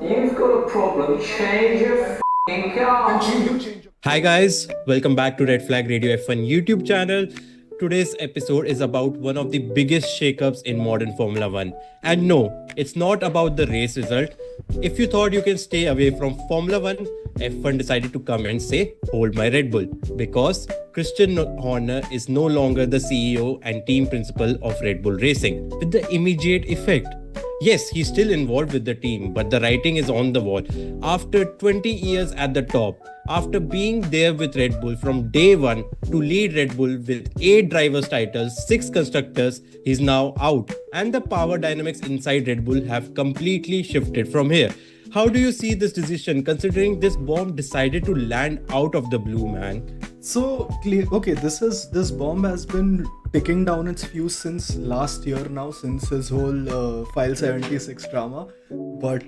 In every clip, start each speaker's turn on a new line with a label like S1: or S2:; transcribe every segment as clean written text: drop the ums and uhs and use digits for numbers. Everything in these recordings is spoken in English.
S1: You've got a problem, change your f***ing car.
S2: Hi guys, welcome back to Red Flag Radio F1 YouTube channel. Today's episode is about one of the biggest shakeups in modern Formula 1. And no, it's not about the race result. If you thought you can stay away from Formula 1, F1 decided to come and say, hold my Red Bull. Because Christian Horner is no longer the CEO and team principal of Red Bull Racing, with the immediate effect. Yes, he's still involved with the team, but the writing is on the wall. After 20 years at the top, after being there with Red Bull from day one to lead Red Bull with 8 drivers' titles, 6 constructors, he's now out. And the power dynamics inside Red Bull have completely shifted from here. How do you see this decision considering this bomb decided to land out of the blue, man?
S3: So okay, this bomb has been ticking down its fuse since last year now, since his whole File 76 drama. But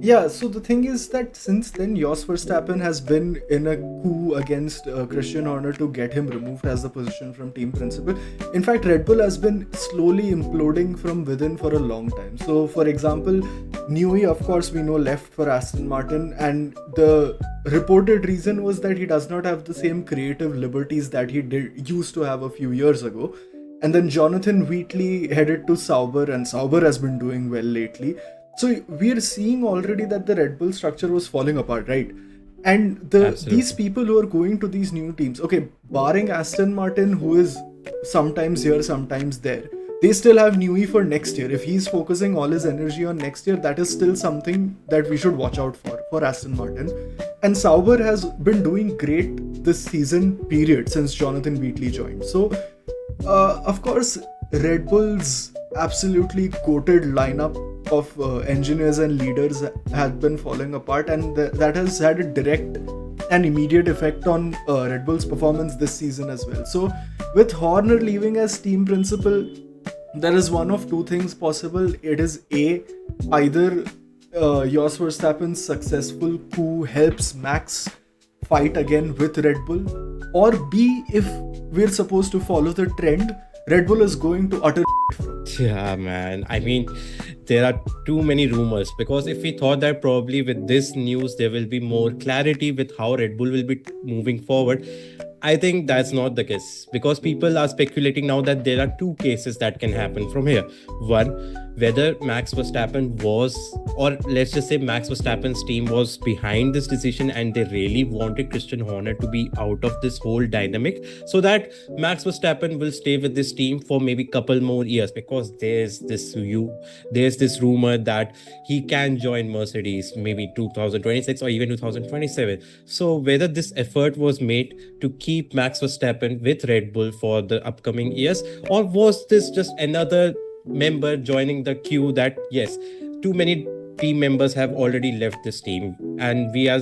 S3: yeah, so the thing is that since then, Jos Verstappen has been in a coup against Christian Horner to get him removed as the position from team principal. In fact, Red Bull has been slowly imploding from within for a long time. So, for example, Newey, of course, we know left for Aston Martin, and the reported reason was that he does not have the same creative liberties that he used to have a few years ago. And then Jonathan Wheatley headed to Sauber, and Sauber has been doing well lately. So we're seeing already that the Red Bull structure was falling apart, right? And these people who are going to these new teams, okay, barring Aston Martin, who is sometimes here, sometimes there, they still have Newey for next year. If he's focusing all his energy on next year, that is still something that we should watch out for Aston Martin. And Sauber has been doing great this season, period, since Jonathan Wheatley joined. So, of course, Red Bull's absolutely coated lineup of engineers and leaders had been falling apart, and that has had a direct and immediate effect on Red Bull's performance this season as well. So, with Horner leaving as team principal, there is one of two things possible. It is either Jos Verstappen's successful coup helps Max fight again with Red Bull, or B, if we're supposed to follow the trend, Red Bull is going to utter
S2: Yeah, man. I mean, there are too many rumors because if we thought that probably with this news there will be more clarity with how Red Bull will be moving forward, I think that's not the case because people are speculating now that there are two cases that can happen from here. One, whether Max Verstappen was, or let's just say Max Verstappen's team was behind this decision and they really wanted Christian Horner to be out of this whole dynamic so that Max Verstappen will stay with this team for maybe couple more years because there's this rumor that he can join Mercedes maybe 2026 or even 2027. So whether this effort was made to keep Max Verstappen with Red Bull for the upcoming years, or was this just another member joining the queue that yes, too many team members have already left this team, and we are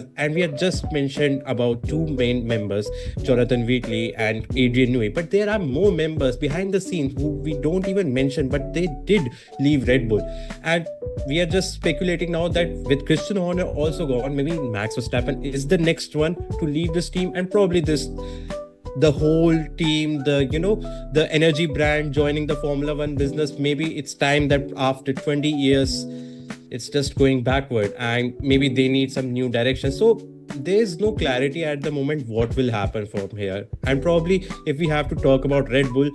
S2: just mentioned about two main members, Jonathan Wheatley and Adrian Newey, but there are more members behind the scenes who we don't even mention, but they did leave Red Bull, and we are just speculating now that with Christian Horner also gone, maybe Max Verstappen is the next one to leave this team, and probably the whole team, the energy brand joining the Formula 1 business, maybe it's time that after 20 years it's just going backward and maybe they need some new direction. So there's no clarity at the moment what will happen from here. And probably if we have to talk about Red Bull,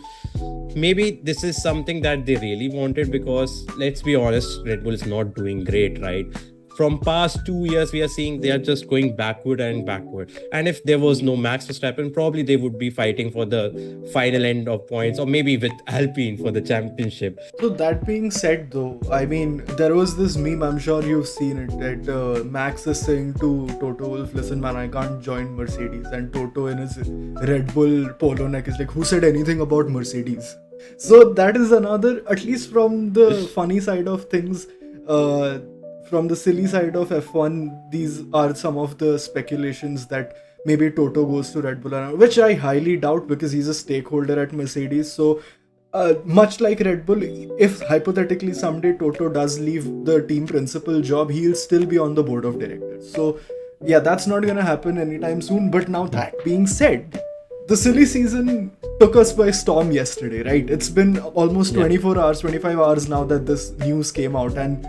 S2: maybe this is something that they really wanted because let's be honest, Red Bull is not doing great, right? From past 2 years, we are seeing they are just going backward and backward. And if there was no Max Verstappen, probably they would be fighting for the final end of points, or maybe with Alpine for the championship.
S3: So that being said, though, I mean, there was this meme, I'm sure you've seen it, that Max is saying to Toto Wolff, listen man, I can't join Mercedes. And Toto in his Red Bull polo neck is like, who said anything about Mercedes? So that is another, at least from the funny side of things, from the silly side of F1, these are some of the speculations that maybe Toto goes to Red Bull, which I highly doubt because he's a stakeholder at Mercedes. So much like Red Bull, if hypothetically someday Toto does leave the team principal job, he'll still be on the board of directors. So yeah, that's not going to happen anytime soon. But now that being said, the silly season took us by storm yesterday, right? It's been almost 24 hours, 25 hours now that this news came out, and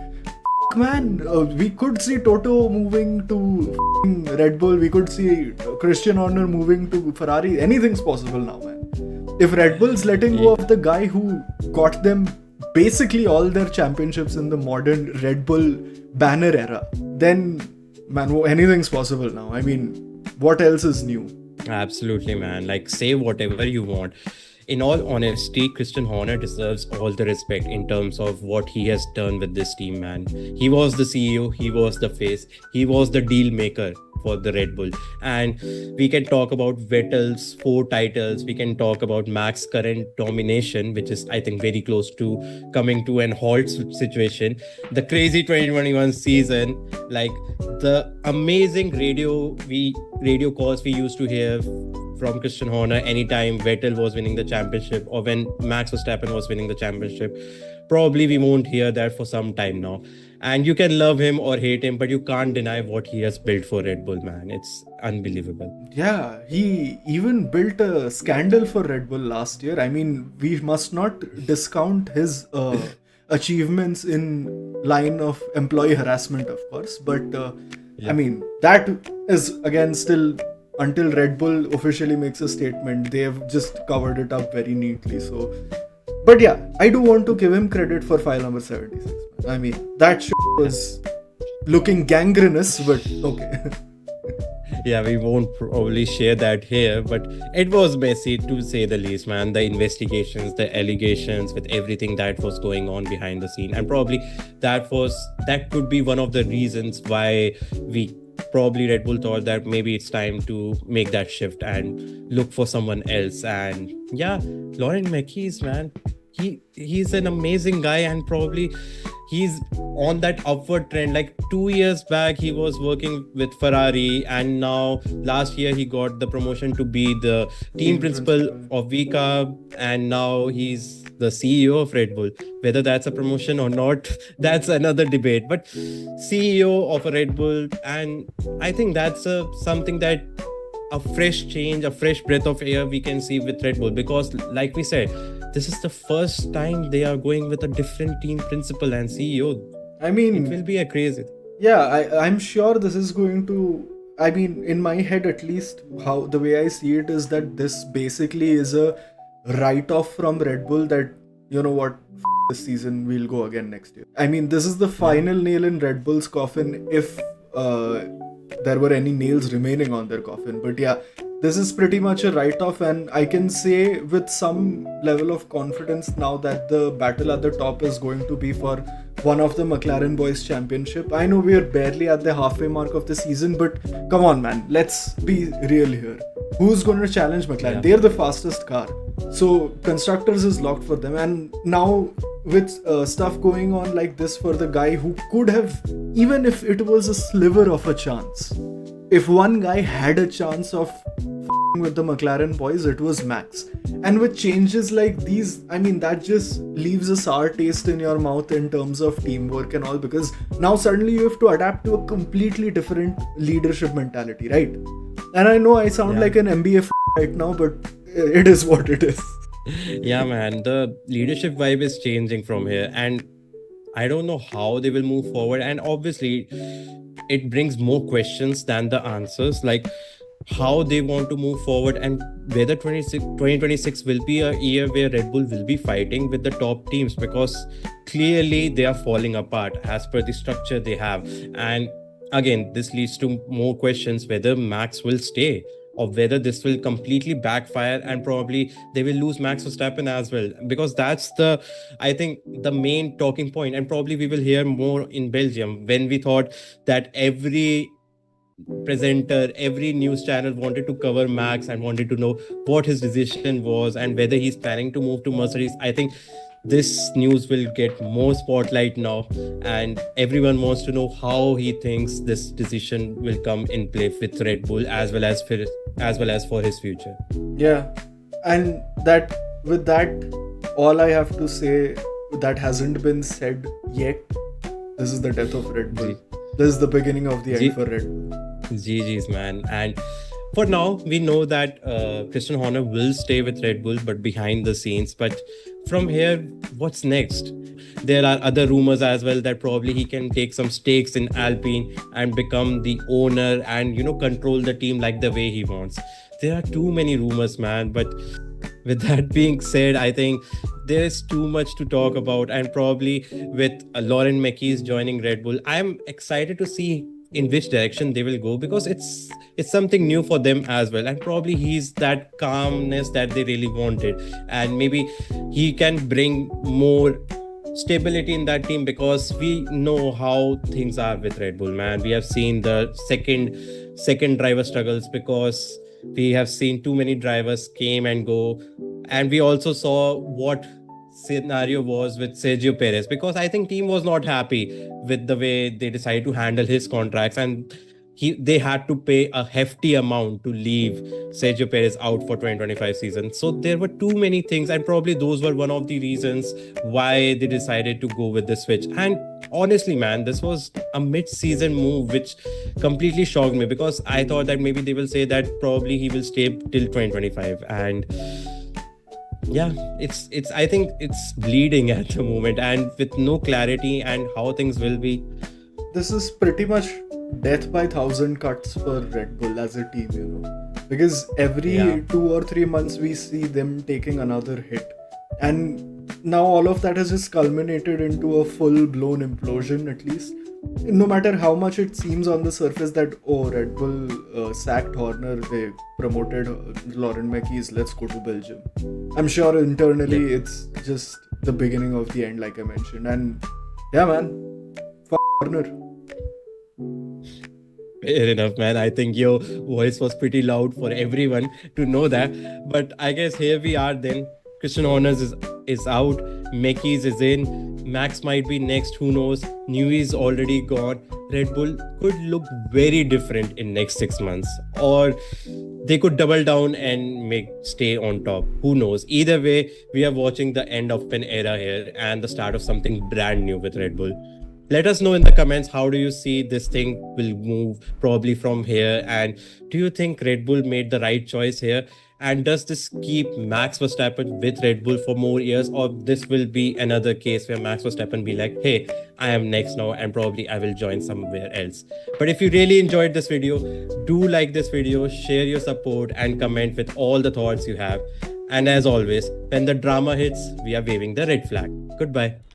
S3: man, we could see Toto moving to f***ing Red Bull. We could see Christian Horner moving to Ferrari. Anything's possible now, man. If Red Bull's letting go of the guy who got them basically all their championships in the modern Red Bull banner era, then, man, anything's possible now. I mean, what else is new?
S2: Absolutely, man. Like, say whatever you want. In all honesty, Christian Horner deserves all the respect in terms of what he has done with this team, man. He was the CEO, he was the face, he was the deal maker for the Red Bull. And we can talk about Vettel's 4 titles. We can talk about Max's current domination, which is, I think, very close to coming to an halt situation. The crazy 2021 season, like the amazing radio calls we used to hear from Christian Horner anytime Vettel was winning the championship or when Max Verstappen was winning the championship. Probably we won't hear that for some time now. And you can love him or hate him, but you can't deny what he has built for Red Bull, man. It's unbelievable.
S3: Yeah, he even built a scandal for Red Bull last year. I mean, we must not discount his achievements in line of employee harassment, of course. But I mean, that is again still until Red Bull officially makes a statement. They have just covered it up very neatly. So, but yeah, I do want to give him credit for file number 76. I mean, that shit was looking gangrenous, but okay.
S2: Yeah, we won't probably share that here, but it was messy to say the least, man. The investigations, the allegations, with everything that was going on behind the scene, and probably that could be one of the reasons why Red Bull thought that maybe it's time to make that shift and look for someone else. And yeah, Laurent Mekies, man, he's an amazing guy, and probably he's on that upward trend. Like 2 years back, he was working with Ferrari, and now last year he got the promotion to be the team principal of VCAB, and now he's the CEO of Red Bull. Whether that's a promotion or not, that's another debate. But CEO of a Red Bull, and I think that's something that a fresh change, a fresh breath of air we can see with Red Bull, because like we said, this is the first time they are going with a different team principal and CEO.
S3: I mean,
S2: it will be a crazy.
S3: Yeah, I'm sure this is going to. I mean, in my head at least, how the way I see it is that this basically is a write-off from Red Bull that, you know what, this season we'll go again next year. I mean, this is the final nail in Red Bull's coffin if there were any nails remaining on their coffin. But yeah, this is pretty much a write-off, and I can say with some level of confidence now that the battle at the top is going to be for one of the McLaren Boys Championship. I know we're barely at the halfway mark of the season, but come on, man, let's be real here. Who's going to challenge McLaren? Yeah. They're the fastest car. So Constructors is locked for them. And now with stuff going on like this for the guy who could have, even if it was a sliver of a chance, if one guy had a chance of with the McLaren boys, it was Max. And with changes like these, I mean, that just leaves a sour taste in your mouth in terms of teamwork and all, because now suddenly you have to adapt to a completely different leadership mentality, right? And I know I sound like an MBA right now, but it is what it is.
S2: Yeah, man, the leadership vibe is changing from here, and I don't know how they will move forward. And obviously, it brings more questions than the answers, like how they want to move forward, and whether 2026 will be a year where Red Bull will be fighting with the top teams, because clearly they are falling apart as per the structure they have. And again, this leads to more questions whether Max will stay or whether this will completely backfire and probably they will lose Max Verstappen as well, because that's I think the main talking point. And probably we will hear more in Belgium, when we thought that every presenter, every news channel wanted to cover Max and wanted to know what his decision was and whether he's planning to move to Mercedes. I think this news will get more spotlight now, and everyone wants to know how he thinks this decision will come in play with Red Bull as well as for his future.
S3: Yeah, and with that, all I have to say that hasn't been said yet, this is the death of Red Bull. This is the beginning of the end for Red Bull.
S2: GG's, man. And For now, we know that Christian Horner will stay with Red Bull, but behind the scenes. But from here, what's next? There are other rumors as well that probably he can take some stakes in Alpine and become the owner and control the team like the way he wants. There are too many rumors, man. But with that being said, I think there is too much to talk about, and probably with Laurent Mekies joining Red Bull, I'm excited to see in which direction they will go, because it's something new for them as well, and probably he's that calmness that they really wanted, and maybe he can bring more stability in that team, because we know how things are with Red Bull, man. We have seen the second driver struggles, because we have seen too many drivers came and go, and we also saw what scenario was with Sergio Perez, because I think team was not happy with the way they decided to handle his contracts, and they had to pay a hefty amount to leave Sergio Perez out for 2025 season. So there were too many things, and probably those were one of the reasons why they decided to go with the switch. And honestly, man, this was a mid-season move which completely shocked me, because I thought that maybe they will say that probably he will stay till 2025, and yeah, it's I think it's bleeding at the moment, and with no clarity and how things will be.
S3: This is pretty much death by 1,000 cuts for Red Bull as a team, because every 2 or 3 months we see them taking another hit, and now all of that has just culminated into a full-blown implosion. At least, no matter how much it seems on the surface that Red Bull sacked Horner, they promoted Laurent Mekies, let's go to Belgium. I'm sure internally it's just the beginning of the end, like I mentioned. And yeah, man, Horner.
S2: Fair enough, man. I think your voice was pretty loud for everyone to know that. But I guess here we are then. Christian Horner is out. Mekies is in. Max might be next. Who knows? Newey is already gone. Red Bull could look very different in next 6 months. Or they could double down and stay on top. Who knows? Either way, we are watching the end of an era here and the start of something brand new with Red Bull. Let us know in the comments, how do you see this thing will move probably from here, and do you think Red Bull made the right choice here, and does this keep Max Verstappen with Red Bull for more years, or this will be another case where Max Verstappen be like, hey, I am next now and probably I will join somewhere else. But if you really enjoyed this video, do like this video, share your support and comment with all the thoughts you have. And as always, when the drama hits, we are waving the red flag. Goodbye.